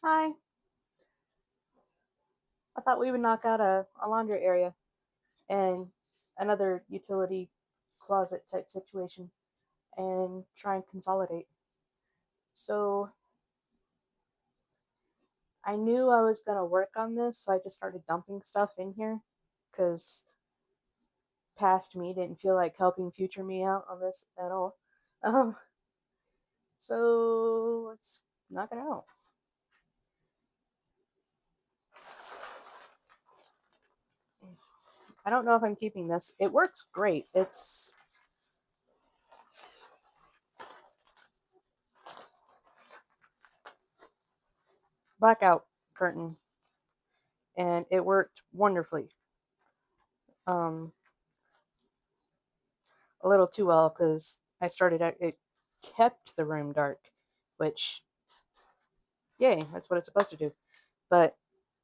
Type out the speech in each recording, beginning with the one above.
Hi. I thought we would knock out a laundry area and another utility closet type situation and try and consolidate. So I knew I was going to work on this, so I just started dumping stuff in here because past me didn't feel like helping future me out on this at all. Um, so let's knock it out. I don't know if I'm keeping this. It works great. It's blackout curtain, and it worked wonderfully. Um, a little too well because I started out, it kept the room dark, which, yay, that's what it's supposed to do. But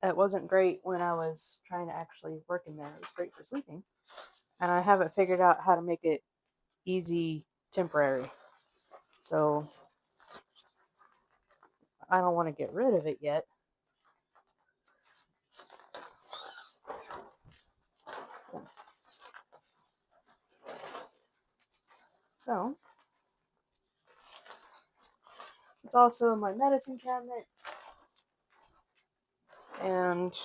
it wasn't great when I was trying to actually work in there. It was great for sleeping. And I haven't figured out how to make it easy temporary. So I don't want to get rid of it yet. So it's also my medicine cabinet and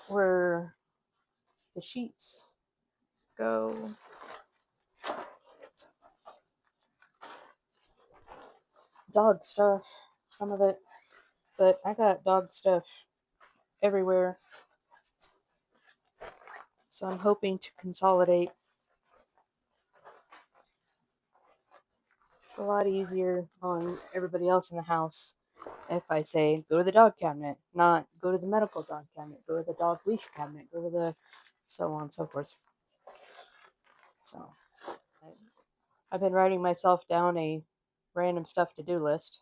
where the sheets go. Dog stuff, some of it. But I got dog stuff everywhere. So I'm hoping to consolidate. It's a lot easier on everybody else in the house if I say go to the dog cabinet, not go to the medical dog cabinet, go to the dog leash cabinet, go to the so on and so forth. So I've been writing myself down a random stuff to do list,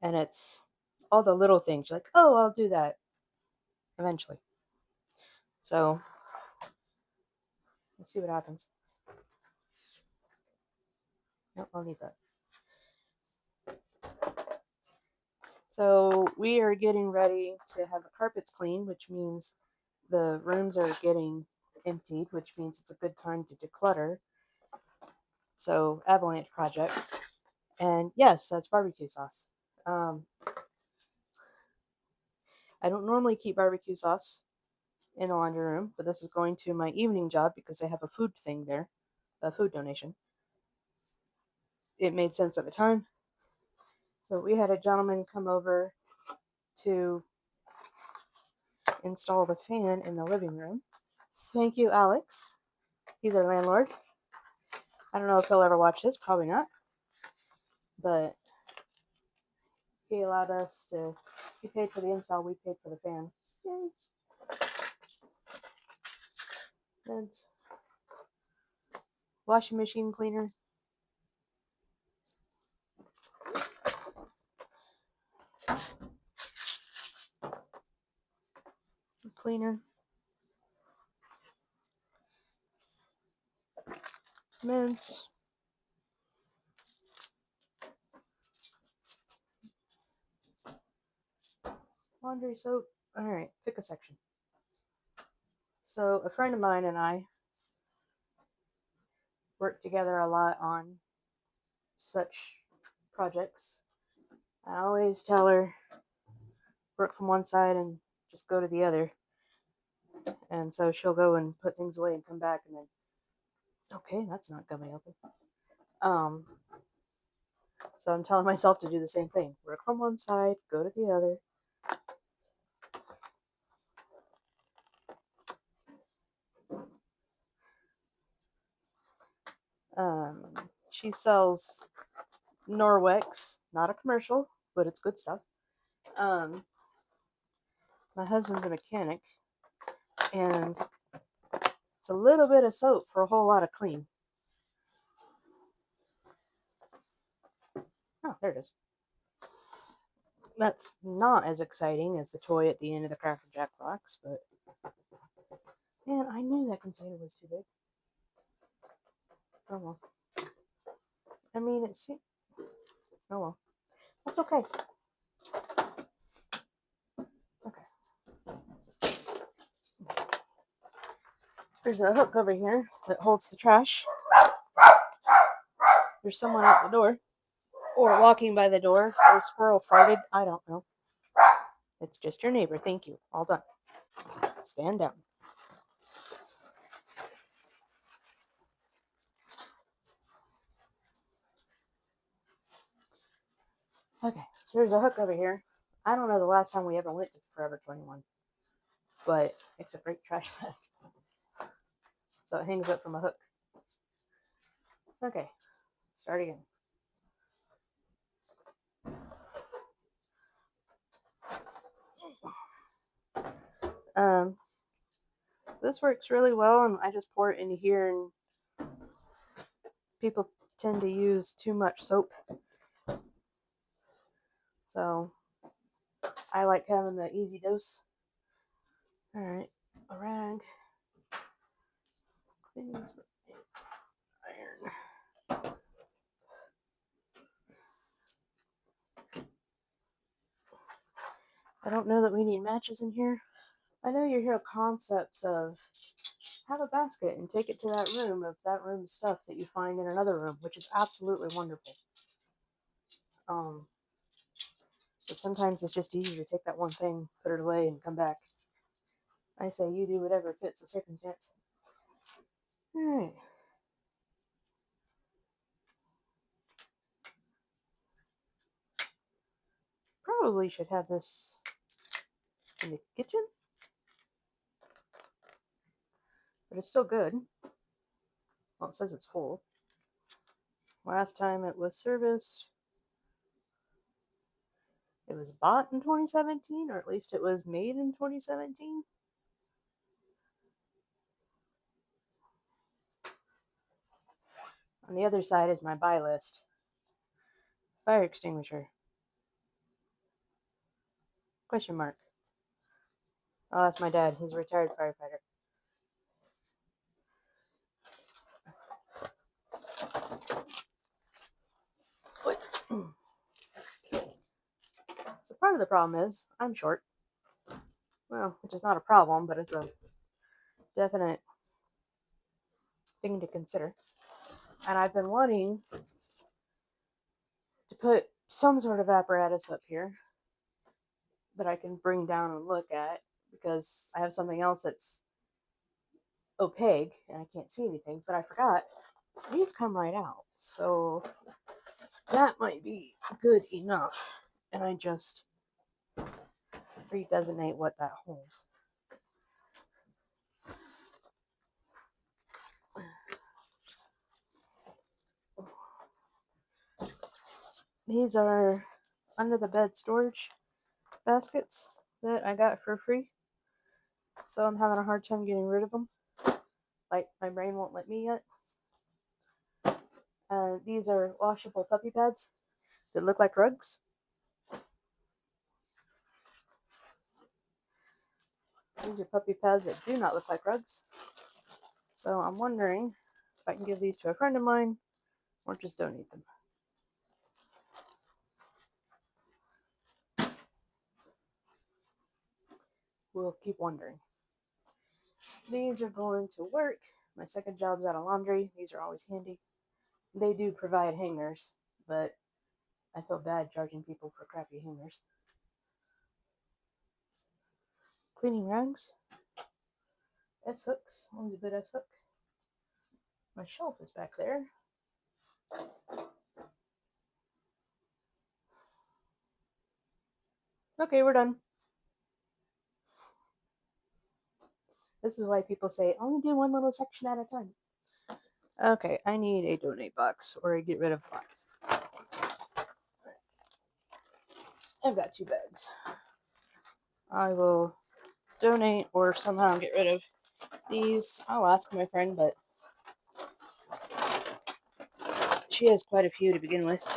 and it's all the little things. You're like, oh, I'll do that eventually. So let's see what happens. Nope, I'll need that. So we are getting ready to have the carpets cleaned, which means the rooms are getting emptied, which means it's a good time to declutter. So Avalanche Projects, and yes, that's barbecue sauce. Um, I don't normally keep barbecue sauce in the laundry room, but this is going to my evening job because they have a food thing there, a food donation. It made sense at the time. So we had a gentleman come over to install the fan in the living room. Thank you, Alex. He's our landlord. I don't know if he'll ever watch this, probably not. But he allowed us to, he paid for the install, we paid for the fan. Yay. And washing machine cleaner. Cleaner. Mints. Laundry soap. Alright, pick a section. So a friend of mine and I work together a lot on such projects. I always tell her, work from one side and just go to the other. And so she'll go and put things away and come back and then, okay, that's not gummy open. So I'm telling myself to do the same thing. Work from one side, go to the other. She sells Norwex, not a commercial, but it's good stuff. My husband's a mechanic, and it's a little bit of soap for a whole lot of clean. Oh, there it is. That's not as exciting as the toy at the end of the Cracker Jack box, but man, I knew that container was too big. Oh well. I mean, oh well. That's okay. Okay. There's a hook over here that holds the trash. There's someone at the door. Or walking by the door. Or a squirrel farted. I don't know. It's just your neighbor. Thank you. All done. Stand down. Okay, so there's a hook over here. I don't know the last time we ever went to Forever 21, but it's a great trash bag. So it hangs up from a hook. Okay, start again. Um, this works really well, and I just pour it into here, and people tend to use too much soap. So I like having the easy dose. All right, a rag. Cleans iron. I don't know that we need matches in here. I know you hear concepts of have a basket and take it to that room of that room's stuff that you find in another room, which is absolutely wonderful. But sometimes it's just easier to take that one thing, put it away, and come back. I say you do whatever fits the circumstance. Alright. Probably should have this in the kitchen, but it's still good. Well, it says it's full. Last time it was serviced, it was bought in 2017, or at least it was made in 2017. On the other side is my buy list. Fire extinguisher. Question mark. I'll ask my dad. He's a retired firefighter. So part of the problem is I'm short. Well, which is not a problem, but it's a definite thing to consider. And I've been wanting to put some sort of apparatus up here that I can bring down and look at because I have something else that's opaque and I can't see anything, but I forgot these come right out. So that might be good enough. And I just redesignate what that holds. These are under the bed storage baskets that I got for free. So I'm having a hard time getting rid of them. Like my brain won't let me yet. These are washable puppy pads that look like rugs. These are puppy pads that do not look like rugs. So I'm wondering if I can give these to a friend of mine or just donate them. We'll keep wondering. These are going to work. My second job's out of laundry. These are always handy. They do provide hangers, but I feel bad charging people for crappy hangers. Cleaning rags. S-hooks. Always a good S-hook. My shelf is back there. Okay, we're done. This is why people say, only do one little section at a time. Okay, I need a donate box or a get rid of box. I've got 2 bags. I will donate or somehow get rid of these. I'll ask my friend, but she has quite a few to begin with.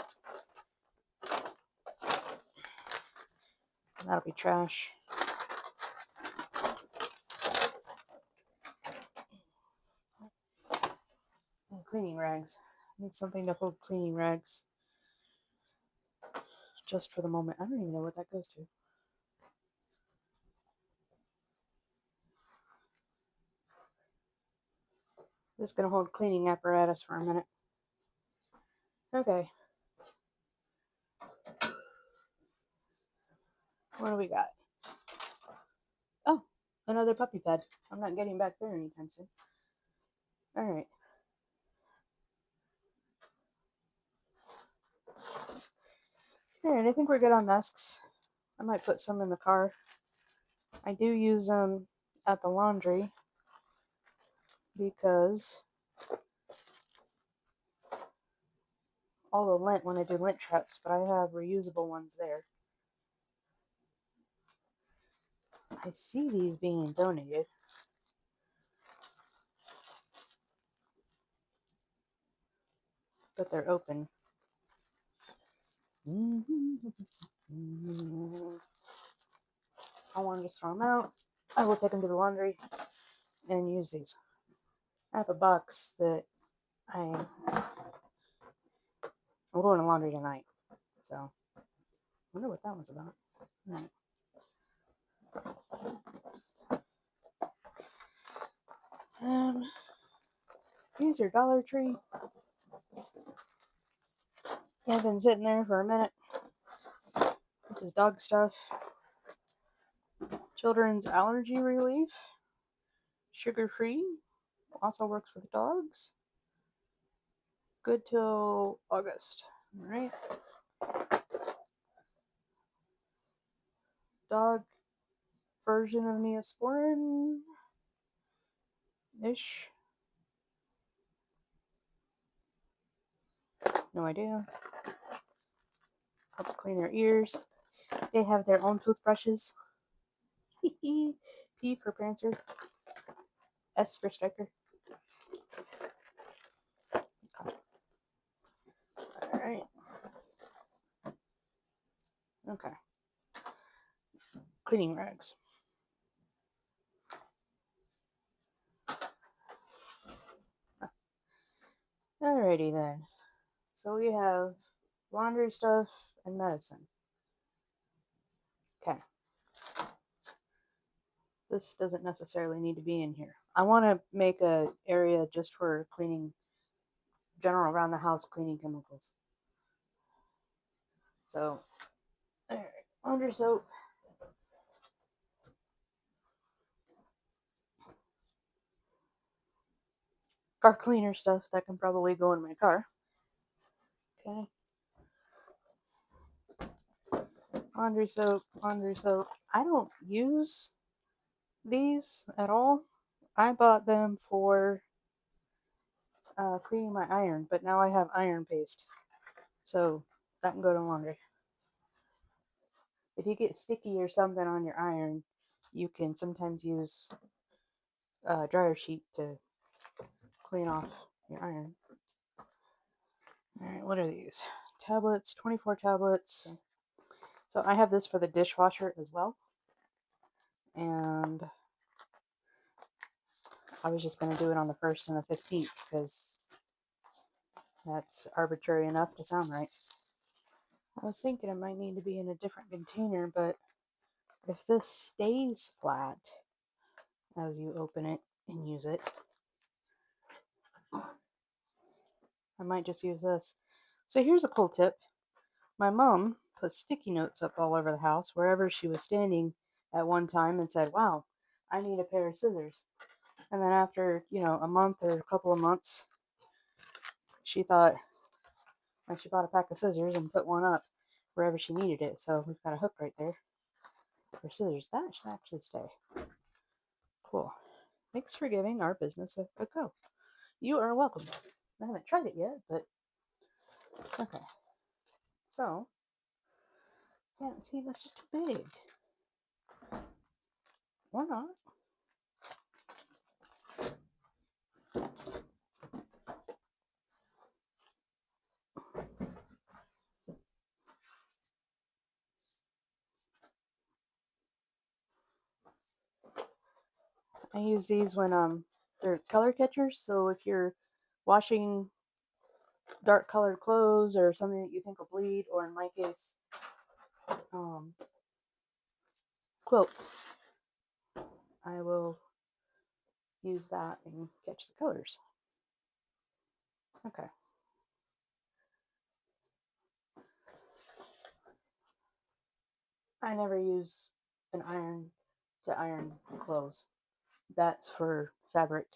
That'll be trash. And cleaning rags. I need something to hold cleaning rags. just for the moment. I don't even know what that goes to. Just gonna hold cleaning apparatus for a minute. Okay. What do we got? Oh, another puppy bed. I'm not getting back there anytime soon. Alright. Alright, I think we're good on masks. I might put some in the car. I do use them at the laundry because all the lint when I do lint traps, but I have reusable ones there. I see these being donated. But they're open. I want to just throw them out. I will take them to the laundry and use these. I have a box that I'm going to laundry tonight. So, I wonder what that was about. Right. These are Dollar Tree. I've been sitting there for a minute. This is dog stuff. Children's allergy relief. Sugar free. Also works with dogs. Good till August. Alright. Dog version of Neosporin ish. No idea. Helps clean their ears. They have their own toothbrushes. P for Prancer. S for Striker. Alright. Okay. Cleaning rags. Alrighty then. So we have laundry stuff and medicine. Okay. This doesn't necessarily need to be in here. I want to make a area just for cleaning, general around the house cleaning chemicals. So, alright, laundry soap. Car cleaner stuff that can probably go in my car. Okay. Laundry soap, laundry soap. I don't use these at all. I bought them for cleaning my iron, but now I have iron paste. So that can go to laundry. If you get sticky or something on your iron, you can sometimes use a dryer sheet to clean off your iron. Alright, what are these? Tablets, 24 tablets. So I have this for the dishwasher as well. And I was just going to do it on the 1st and the 15th because that's arbitrary enough to sound right. I was thinking it might need to be in a different container, but if this stays flat as you open it and use it, I might just use this. So here's a cool tip. My mom put sticky notes up all over the house wherever she was standing at one time and said, wow, I need a pair of scissors. And then after, a month or a couple of months, she thought, like, she bought a pack of scissors and put one up wherever she needed it. So we've got a hook right there for scissors. That should actually stay. Cool. Thanks for giving our business a go. You are welcome. I haven't tried it yet, but okay. So, yeah, see, that's just too big. Or not. I use these when they're color catchers. So if you're washing dark colored clothes or something that you think will bleed, or in my case, quilts, I will use that and catch the colors. Okay. I never use an iron to iron clothes. That's for fabric,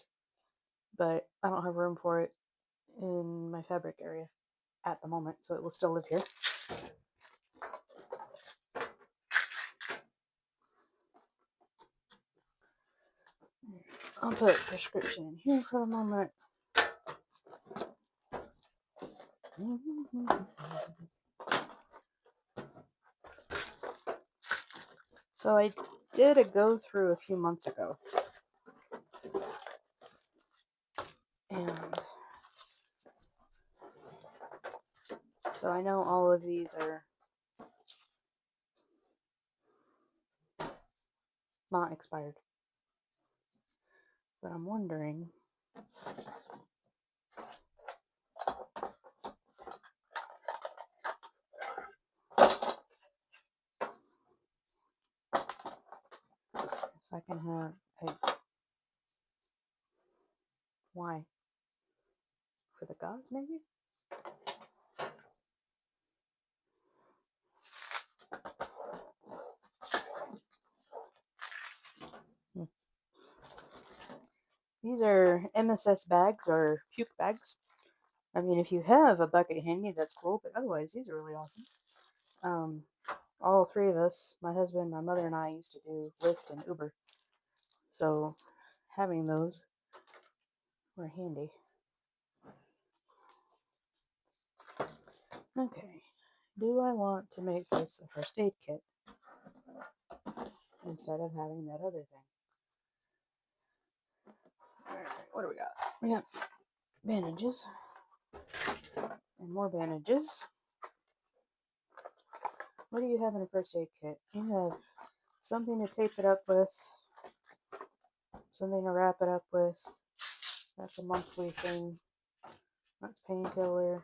but I don't have room for it in my fabric area at the moment, so it will still live here. I'll put prescription in here for the moment. So I did a go through a few months ago, and so I know all of these are not expired, but I'm wondering if I can have a why for the gauze, maybe. These are MSS bags or puke bags. I mean, if you have a bucket handy, that's cool, but otherwise, these are really awesome. All three of us, my husband, my mother, and I used to do Lyft and Uber. So having those were handy. Okay, do I want to make this a first aid kit instead of having that other thing? Alright, what do we got? We got bandages and more bandages. What do you have in a first aid kit? You have something to tape it up with, something to wrap it up with. That's a monthly thing. That's painkiller.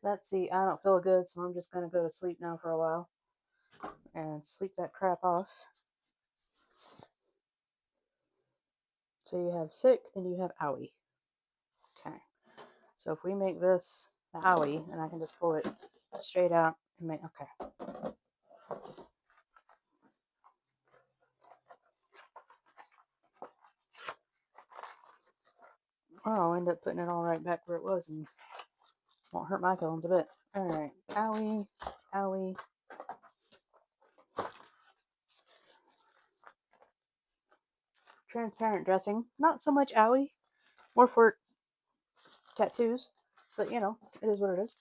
Let's see, I don't feel good, so I'm just gonna go to sleep now for a while and sleep that crap off. So you have sick and you have owie. Okay. So if we make this the owie, and I can just pull it straight out and make, okay. Or I'll end up putting it all right back where it was and won't hurt my feelings a bit. Alright, owie, owie. Transparent dressing. Not so much owie. More for tattoos. But you know, it is what it is.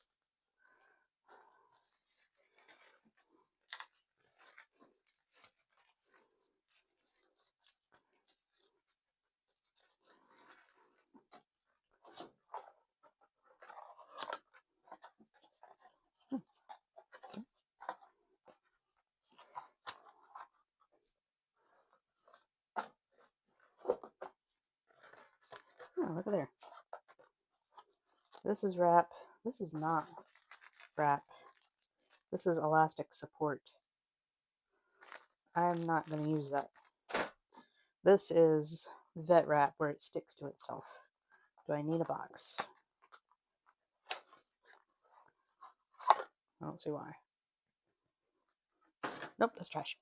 Oh, look at there. This is wrap. This is not wrap. This is elastic support. I'm not going to use that. This is vet wrap where it sticks to itself. Do I need a box? I don't see why. Nope, that's trash.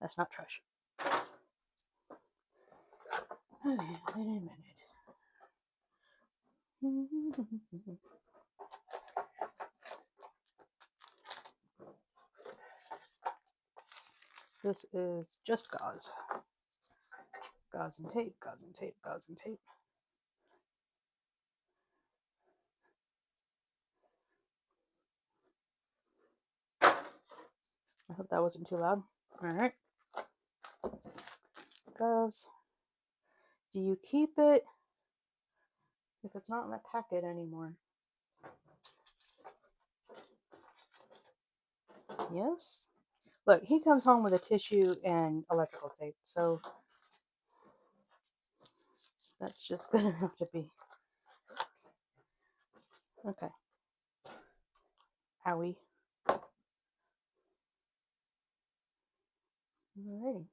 That's not trash. Okay, wait a minute. This is just gauze. Gauze and tape, gauze and tape, gauze and tape. I hope that wasn't too loud. Alright. Gauze. Do you keep it if it's not in the packet anymore? Yes? Look, he comes home with a tissue and electrical tape, so that's just gonna have to be. Okay. Howie. Alrighty.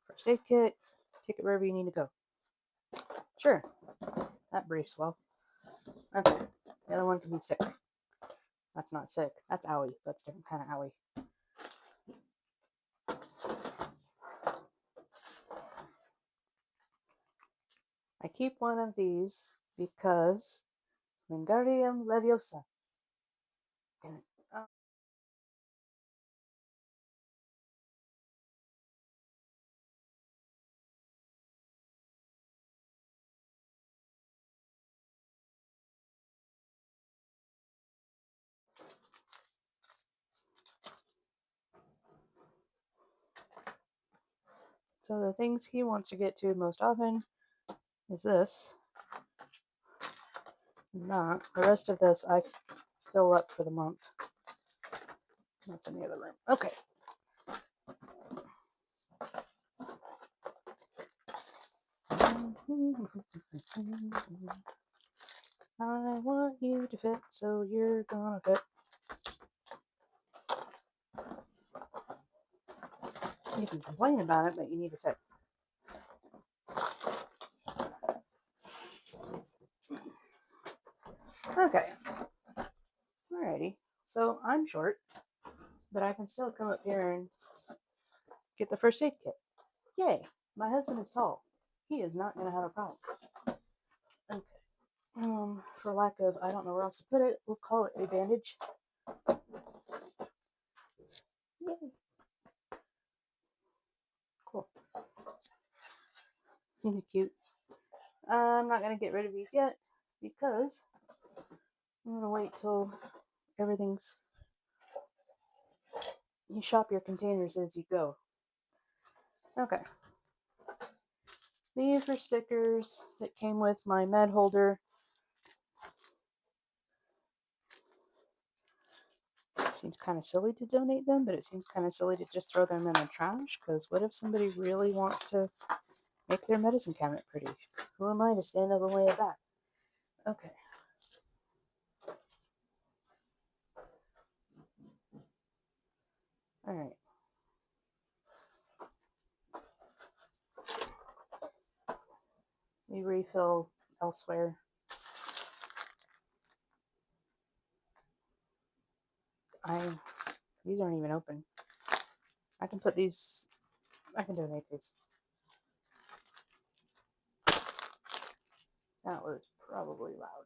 First aid kit. Take it wherever you need to go. Sure. That briefs well. Okay. The other one can be sick. That's not sick. That's owie. That's different kind of owie. I keep one of these because Wingardium Leviosa. Damn it. So the things he wants to get to most often is this. Not. The rest of this I fill up for the month. That's in the other room. Okay. I want you to fit, so you're gonna fit. You can complain about it, but you need to fit. Okay. Alrighty. So I'm short, but I can still come up here and get the first aid kit. Yay! My husband is tall. He is not gonna have a problem. Okay. For lack of, I don't know where else to put it, we'll call it a bandage. Yay! Cool. Cute. I'm not gonna get rid of these yet because I'm gonna wait till everything's. You shop your containers as you go. Okay. These were stickers that came with my med holder. It seems kind of silly to donate them, but it seems kind of silly to just throw them in the trash, because what if somebody really wants to make their medicine cabinet pretty? Who am I to stand in the way of that? Okay. Alright. We refill elsewhere. These aren't even open. I can put these, I can donate these. That was probably loud.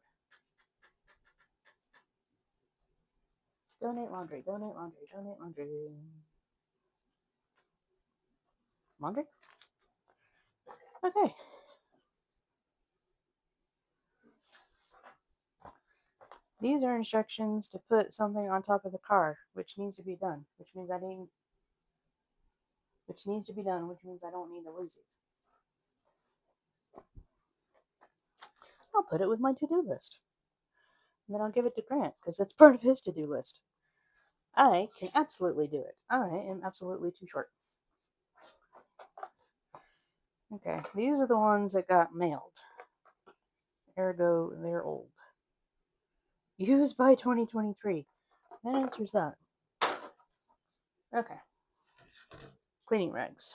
Donate laundry, donate laundry, donate laundry. Laundry? Okay. These are instructions to put something on top of the car, which needs to be done, which means I need, which needs to be done, which means I don't need to lose these. I'll put it with my to-do list. And then I'll give it to Grant, because it's part of his to-do list. I can absolutely do it. I am absolutely too short. Okay, these are the ones that got mailed. Ergo, they're old. Used by 2023. That answers that. Okay. Cleaning rags.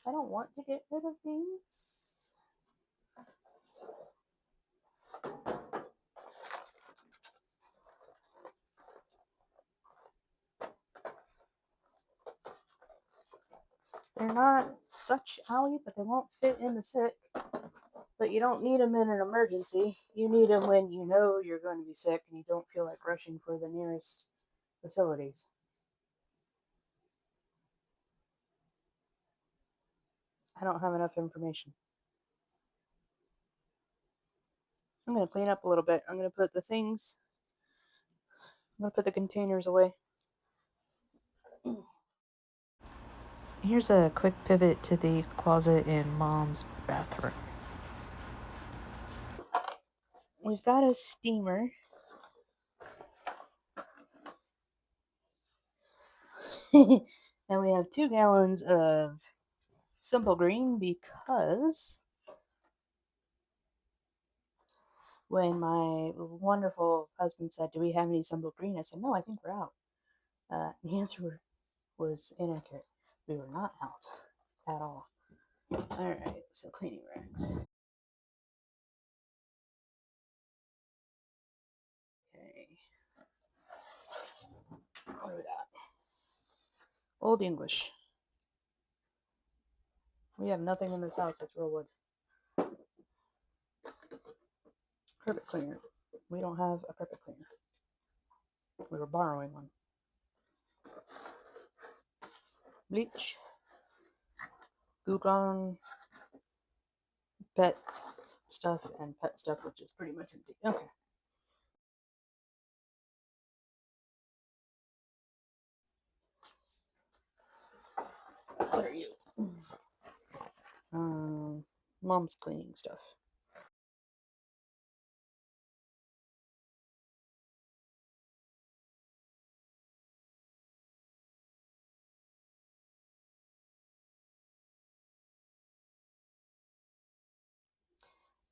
I don't want to get rid of these. They're not such owie, but they won't fit in the sick. But you don't need them in an emergency. You need them when you know you're going to be sick and you don't feel like rushing for the nearest facilities. I don't have enough information. I'm going to clean up a little bit. I'm going to put the things, I'm going to put the containers away. Here's a quick pivot to the closet in Mom's bathroom. We've got a steamer. And we have 2 gallons of simple green because when my wonderful husband said, "Do we have any simple green?" I said, "No, I think we're out." The answer was inaccurate. We were not out at all. Alright, so cleaning rags. Okay. What do we got? Old English. We have nothing in this house that's real wood. Carpet cleaner. We don't have a carpet cleaner. We were borrowing one. Bleach. Gluon. Pet stuff and pet stuff, which is pretty much empty. Okay. What are you? Mom's cleaning stuff.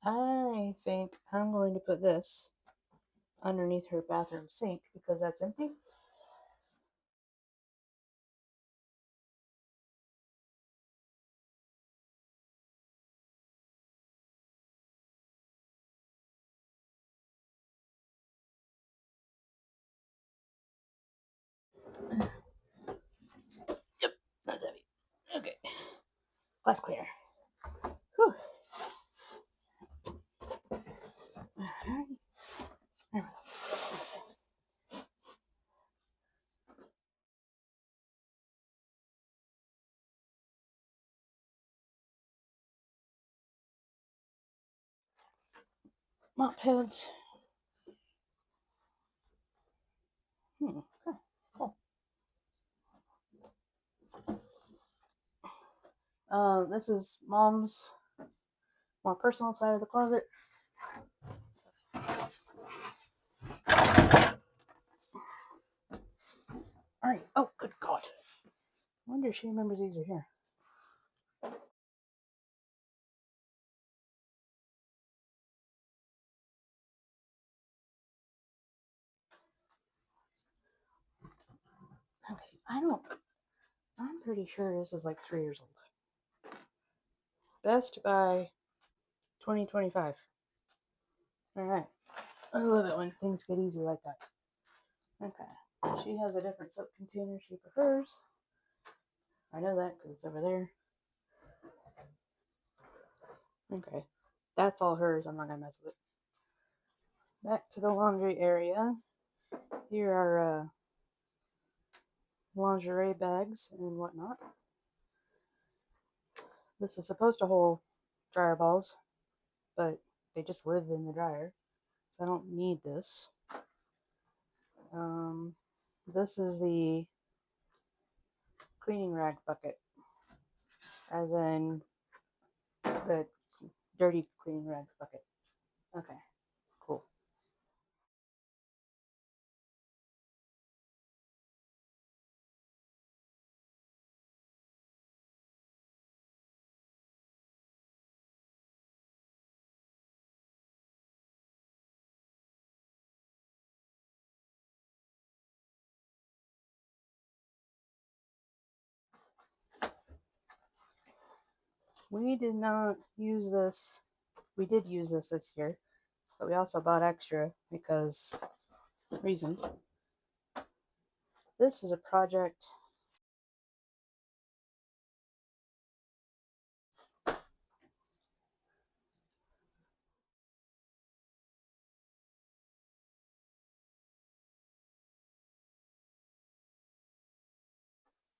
I think I'm going to put this underneath her bathroom sink because that's empty. Yep, that's heavy. Okay. Glass clear. Whew. Mop pads. Okay, cool. This is Mom's more personal side of the closet. Alright. Oh, good God. I wonder if she remembers these are here. Okay, I'm pretty sure this is like 3 years old. Best by 2025. Alright. I love it when things get easy like that. Okay. She has a different soap container she prefers. I know that because it's over there. Okay. That's all hers. I'm not going to mess with it. Back to the laundry area. Here are lingerie bags and whatnot. This is supposed to hold dryer balls, but they just live in the dryer, so I don't need this. This is the cleaning rag bucket, as in the dirty cleaning rag bucket. Okay, cool. We did not use this. We did use this year, but we also bought extra because reasons. This is a project.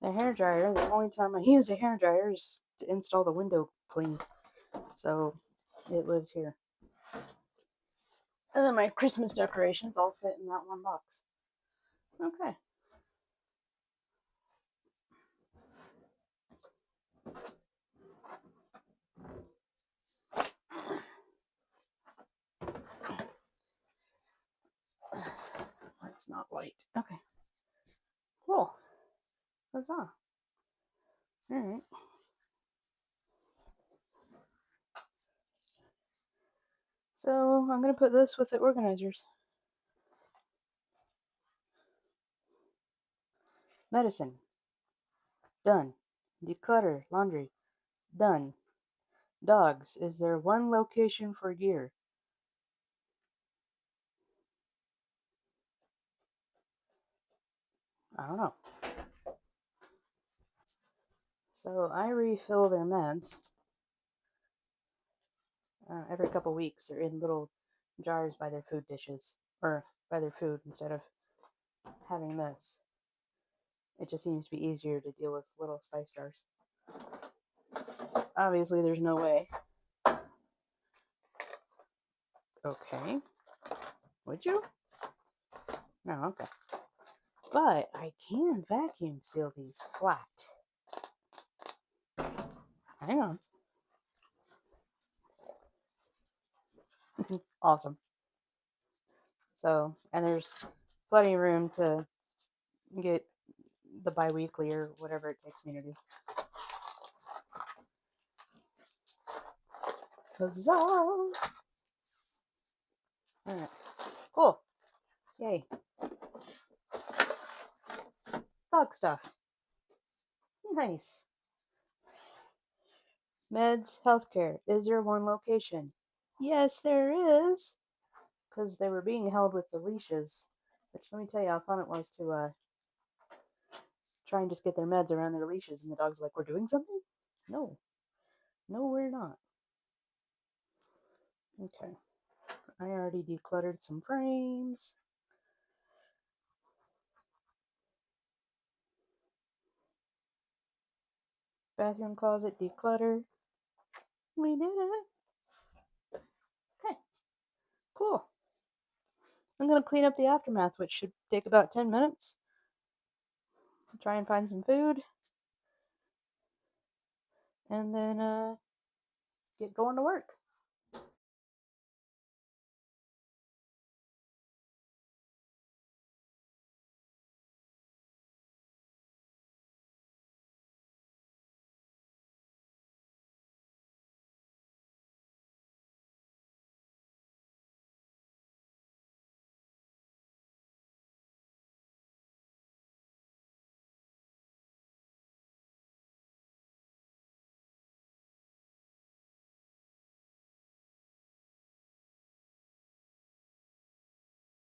The hair dryer. The only time I use a hair dryer is to install the window clean, so it lives here. And then my Christmas decorations all fit in that one box. Okay. That's not light. Okay. Cool. Huzzah. Alright. So I'm going to put this with the organizers. Medicine. Done. Declutter. Laundry. Done. Dogs. Is there one location for gear? I don't know. So I refill their meds every couple weeks. They're in little jars by their food dishes, or by their food instead of having this. It just seems to be easier to deal with little spice jars. Obviously, there's no way. Okay. Would you? No, okay. But I can vacuum seal these flat. Hang on. Awesome. So, and there's plenty of room to get the bi-weekly or whatever it takes me to do. Huzzah! Alright. Cool. Yay. Dog stuff. Nice. Meds, healthcare. Is there one location? Yes, there is. Because they were being held with the leashes. Which, let me tell you how fun it was to try and just get their meds around their leashes. And the dog's like, we're doing something? No. No, we're not. Okay. I already decluttered some frames. Bathroom closet, declutter. We did it. Okay. Cool. I'm going to clean up the aftermath, which should take about 10 minutes. Try and find some food. And then get going to work.